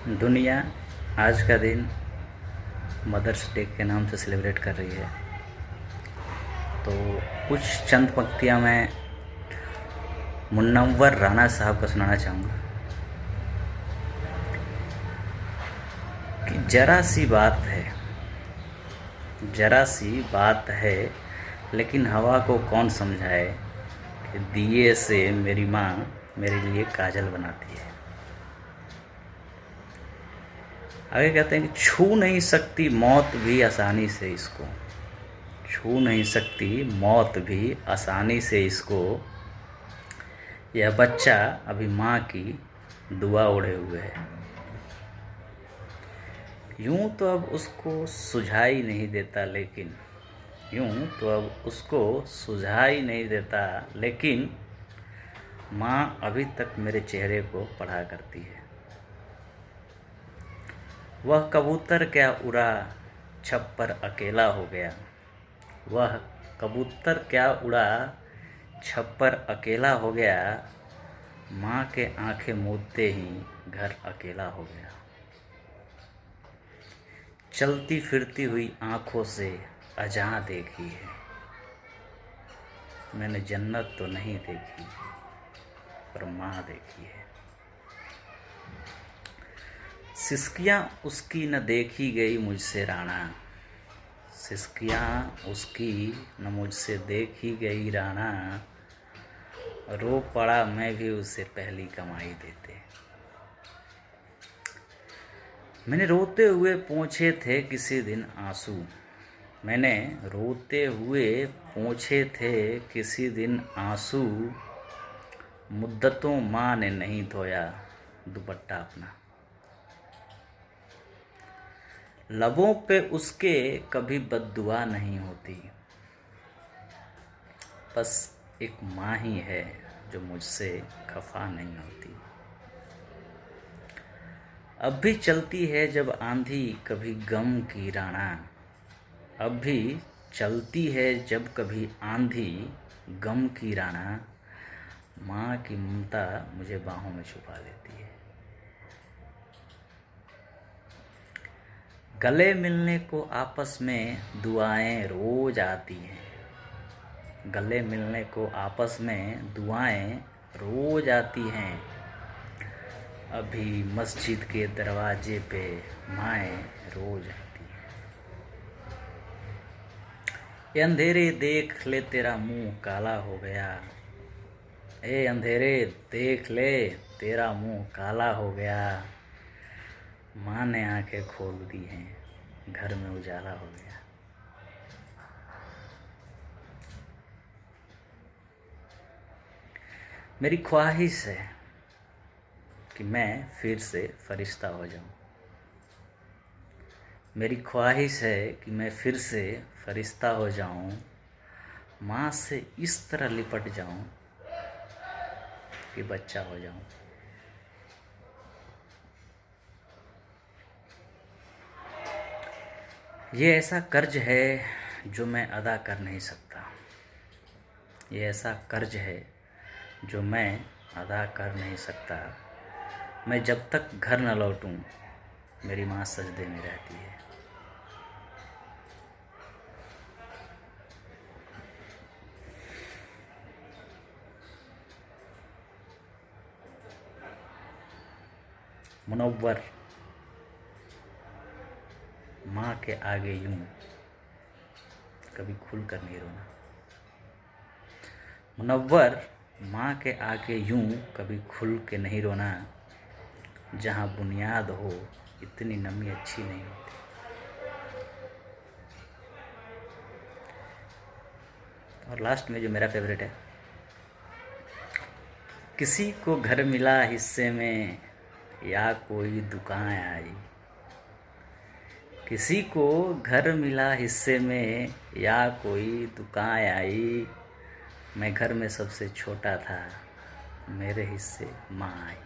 दुनिया आज का दिन मदर्स डे के नाम से सेलिब्रेट कर रही है। तो कुछ चंद पंक्तियाँ मैं मुनव्वर राना साहब का सुनाना चाहूँगा कि जरा सी बात है लेकिन हवा को कौन समझाए कि दिए से मेरी माँ मेरे लिए काजल बनाती है। आगे कहते हैं कि छू नहीं सकती मौत भी आसानी से इसको, छू नहीं सकती मौत भी आसानी से इसको, यह बच्चा अभी माँ की दुआ ओढ़े हुए है। यूं तो अब उसको सुझाई नहीं देता लेकिन माँ अभी तक मेरे चेहरे को पढ़ा करती है। वह कबूतर क्या उड़ा छत पर अकेला हो गया, वह कबूतर क्या उड़ा छत पर अकेला हो गया, माँ के आंखें मूंदते ही घर अकेला हो गया। चलती फिरती हुई आँखों से अजहाँ देखी है, मैंने जन्नत तो नहीं देखी पर माँ देखी है। सिसकियाँ उसकी न देखी गई मुझसे राणा, सिसकियाँ उसकी न मुझसे देखी गई राणा, रो पड़ा मैं भी उसे पहली कमाई देते। मैंने रोते हुए पोंछे थे किसी दिन आंसू, मैंने रोते हुए पोंछे थे किसी दिन आंसू, मुद्दतों माँ ने नहीं धोया दुपट्टा अपना। लबों पे उसके कभी बद्दुआ नहीं होती, बस एक माँ ही है जो मुझसे खफा नहीं होती। अब भी चलती है जब आंधी कभी गम की राणा, अब भी चलती है जब कभी आंधी गम की राणा, माँ की ममता मुझे बाहों में छुपा लेती है। गले मिलने को आपस में दुआएं रोज आती हैं, गले मिलने को आपस में दुआएं रोज आती हैं, अभी मस्जिद के दरवाजे पे माएँ रोज आती हैं। ये अंधेरे देख ले तेरा मुंह काला हो गया, ए अंधेरे देख ले तेरा मुंह काला हो गया, माँ ने आंखें खोल दी हैं घर में उजाला हो गया। मेरी ख्वाहिश है कि मैं फिर से फरिश्ता हो जाऊं, मेरी ख्वाहिश है कि मैं फिर से फरिश्ता हो जाऊं, माँ से इस तरह लिपट जाऊं कि बच्चा हो जाऊं। ये ऐसा कर्ज है जो मैं अदा कर नहीं सकता, ये ऐसा कर्ज है जो मैं अदा कर नहीं सकता। मैं जब तक घर न लौटूं मेरी माँ सजदे में रहती है। मुनव्वर माँ के आगे यूं कभी खुल कर नहीं रोना, मुनव्वर माँ के आगे यूं कभी खुल के नहीं रोना, जहाँ बुनियाद हो इतनी नमी अच्छी नहीं होती। और लास्ट में जो मेरा फेवरेट है, किसी को घर मिला हिस्से में या कोई दुकान आई, किसी को घर मिला हिस्से में या कोई दुकान आई, मैं घर में सबसे छोटा था मेरे हिस्से माँ आई।